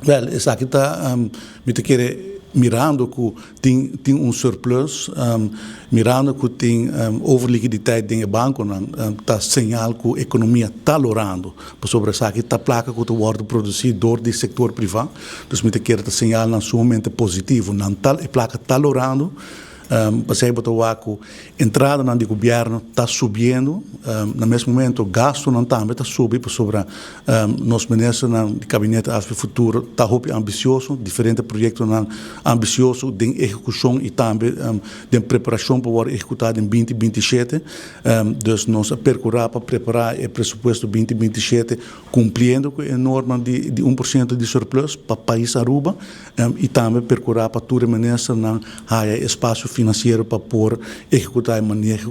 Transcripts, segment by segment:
Wel, is aqui está me te querer mirando que tem surplus, mirando que tem overliquiditeit in je banken, dat signaal que a economia está lorando. Sobre essa aqui está placa que wordt produzido door die sector privado. Dus me te querer dat signaal na sumamente positivo. Não tal a placa está lorando. Passei para o entrada no governo está subindo, no mesmo momento o gasto não também está subindo sobre nós ministros no gabinete do futuro está muito ambicioso, diferentes projetos ambiciosos de execução e também de preparação para ser executado em 2027, dus nós percorrer para preparar o pressuposto 2027 cumprindo com a norma de 1% de surplus para o país Aruba e também percorrer para todo ministro na espaço financeiro para poder executar de maneira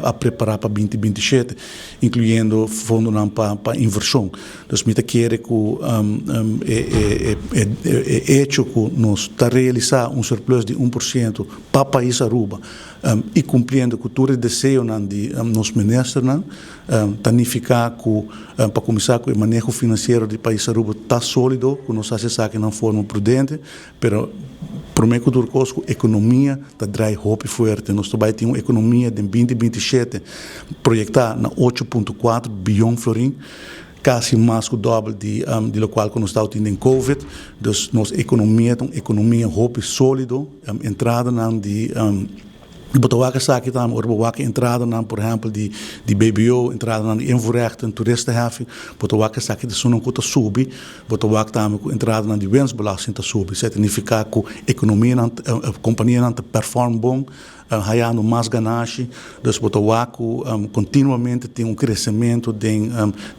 a preparar para 2027, incluindo fundo para inversão. Então, me quer que é hecho que nós está realizar surplus de 1% para o país Aruba e cumprindo com todo o desejo de nos ministros, significa que para começar com o manejo financeiro do país Aruba está sólido, que nós fazemos de uma forma prudente, mas prometo que a economia está draaien hoop forte. Nós também temos uma economia de 2027 projetada na 8,4 bilhão florim, quase mais que o dobro de lo qual nós estamos tendo em Covid. Então, nossa economia é uma economia hoop sólido, entrada na Botawaka saki tam orbawaka entrada na, por exemplo, de BBO, entrada na invoerrechten, toeristenheffing, Botawaka saki de sunan kuta subi, Botawaka tam entrada na de winstbelasting ta subi. Isso significa que a economia, a companhia não performa bom, hayando mais ganagem, dus Botawaka continuamente tem crescimento de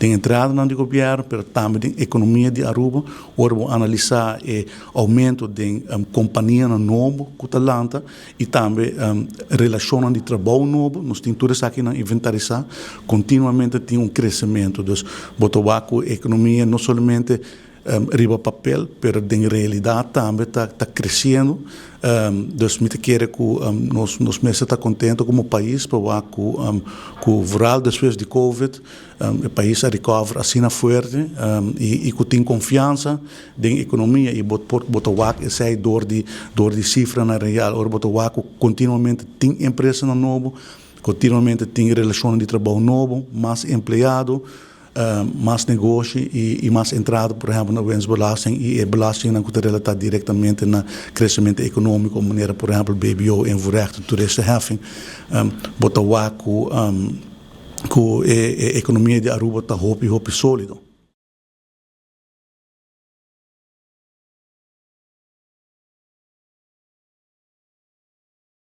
entrada na de governo, mas também de economia de Aruba, orbo analisar o aumento de companhia novo que talanta e também relação de trabalho novo, nós temos tudo isso aqui na inventarizar, continuamente tem crescimento, dus Botawaka a economia não somente riba papel, mas em realidade também está crescendo. Dus me quer que nós mesmos está contente como país para que o rural depois de Covid o país recover assim na forte e que tem confiança na economia e Botawaka sai door de cifra na real, or Botawaka continuamente tem empresa novo, continuamente tem relação de trabalho novo, mais empregado, mais negócio e mais entrada, por exemplo, na winstbelasting e a belasting não está relatada diretamente no crescimento econômico, de maneira, por exemplo, BBO, invoerrechten, toeristenheffing, Botawaka, que a economia de Aruba está hoop sólido.